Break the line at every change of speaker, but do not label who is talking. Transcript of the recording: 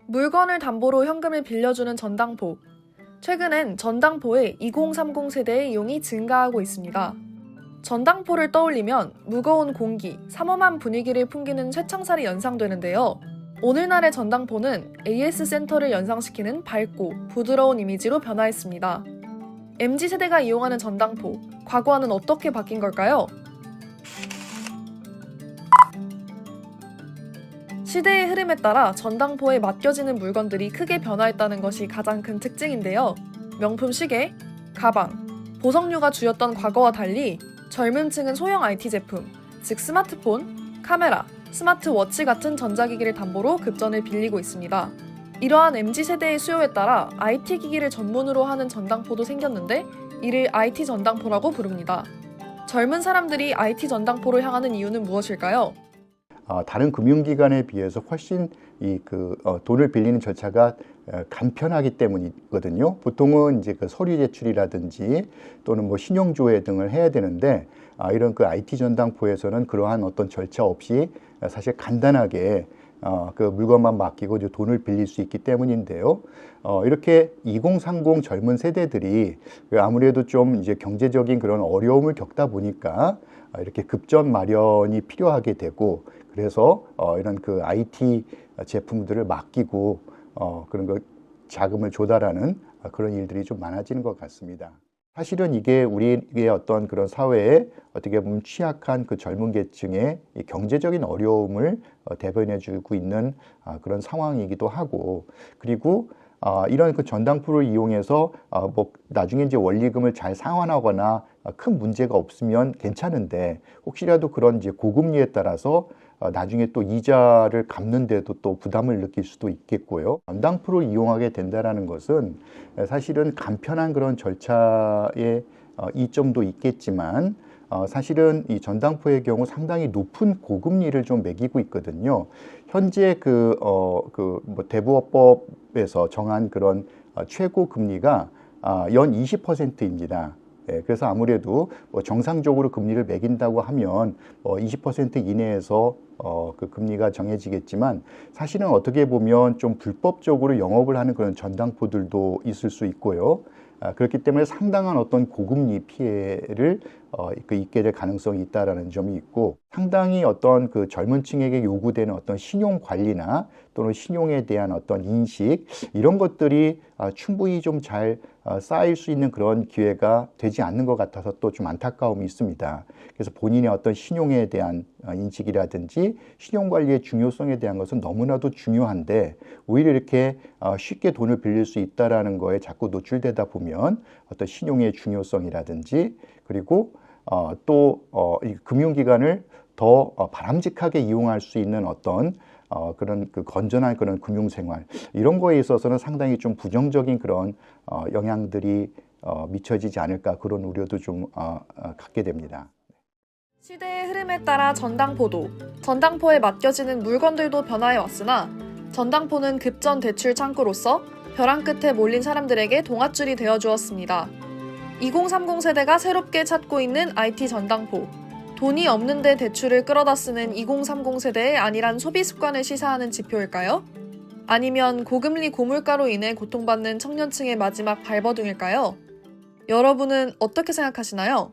물건을 담보로 현금을 빌려주는 전당포. 최근엔 전당포의 2030 세대의 이용이 증가하고 있습니다. 전당포를 떠올리면 무거운 공기, 삼엄한 분위기를 풍기는 쇠창살이 연상되는데요. 오늘날의 전당포는 AS 센터를 연상시키는 밝고 부드러운 이미지로 변화했습니다. MZ세대가 이용하는 전당포, 과거와는 어떻게 바뀐 걸까요? 시대의 흐름에 따라 전당포에 맡겨지는 물건들이 크게 변화했다는 것이 가장 큰 특징인데요. 명품 시계, 가방, 보석류가 주였던 과거와 달리 젊은 층은 소형 IT 제품, 즉 스마트폰, 카메라, 스마트워치 같은 전자기기를 담보로 급전을 빌리고 있습니다. 이러한 MZ세대의 수요에 따라 IT 기기를 전문으로 하는 전당포도 생겼는데 이를 IT 전당포라고 부릅니다. 젊은 사람들이 IT 전당포로 향하는 이유는 무엇일까요?
다른 금융기관에 비해서 훨씬 돈을 빌리는 절차가 간편하기 때문이거든요. 보통은 이제 그 서류 제출이라든지 또는 뭐 신용조회 등을 해야 되는데 이런 그 IT 전당포에서는 그러한 어떤 절차 없이 사실 간단하게 그 물건만 맡기고 이제 돈을 빌릴 수 있기 때문인데요. 이렇게 2030 젊은 세대들이 아무래도 좀 이제 경제적인 그런 어려움을 겪다 보니까 이렇게 급전 마련이 필요하게 되고 그래서 이런 그 IT 제품들을 맡기고 그런 거 자금을 조달하는 그런 일들이 좀 많아지는 것 같습니다. 사실은 이게 우리의 어떤 그런 사회에 어떻게 보면 취약한 그 젊은 계층의 경제적인 어려움을 대변해주고 있는 그런 상황이기도 하고 그리고 이런 그 전당포를 이용해서 뭐 나중에 이제 원리금을 잘 상환하거나 큰 문제가 없으면 괜찮은데 혹시라도 그런 이제 고금리에 따라서 나중에 또 이자를 갚는데도 또 부담을 느낄 수도 있겠고요. 전당포를 이용하게 된다는 것은 사실은 간편한 그런 절차의 이점도 있겠지만 사실은 이 전당포의 경우 상당히 높은 고금리를 좀 매기고 있거든요. 현재 뭐 대부업법에서 정한 그런 최고 금리가 연 20%입니다. 그래서 아무래도 뭐 정상적으로 금리를 매긴다고 하면 20% 이내에서 그 금리가 정해지겠지만 사실은 어떻게 보면 좀 불법적으로 영업을 하는 그런 전당포들도 있을 수 있고요. 그렇기 때문에 상당한 어떤 고금리 피해를 입게 될 가능성이 있다라는 점이 있고 상당히 어떤 그 젊은 층에게 요구되는 어떤 신용 관리나 또는 신용에 대한 어떤 인식 이런 것들이 충분히 좀 잘 쌓일 수 있는 그런 기회가 되지 않는 것 같아서 또 좀 안타까움이 있습니다. 그래서 본인의 어떤 신용에 대한 인식이라든지 신용 관리의 중요성에 대한 것은 너무나도 중요한데 오히려 이렇게 쉽게 돈을 빌릴 수 있다라는 거에 자꾸 노출되다 보면 어떤 신용의 중요성이라든지 그리고 이 금융기관을 더 바람직하게 이용할 수 있는 어떤 그런 그 건전한 그런 금융생활 이런 거에 있어서는 상당히 좀 부정적인 그런 영향들이 미쳐지지 않을까 그런 우려도 좀 갖게 됩니다.
시대의 흐름에 따라 전당포에 맡겨지는 물건들도 변화해 왔으나 전당포는 급전 대출 창구로서 벼랑 끝에 몰린 사람들에게 동아줄이 되어 주었습니다. 2030 세대가 새롭게 찾고 있는 IT 전당포. 돈이 없는데 대출을 끌어다 쓰는 2030 세대의 안일한 소비 습관을 시사하는 지표일까요? 아니면 고금리 고물가로 인해 고통받는 청년층의 마지막 발버둥일까요? 여러분은 어떻게 생각하시나요?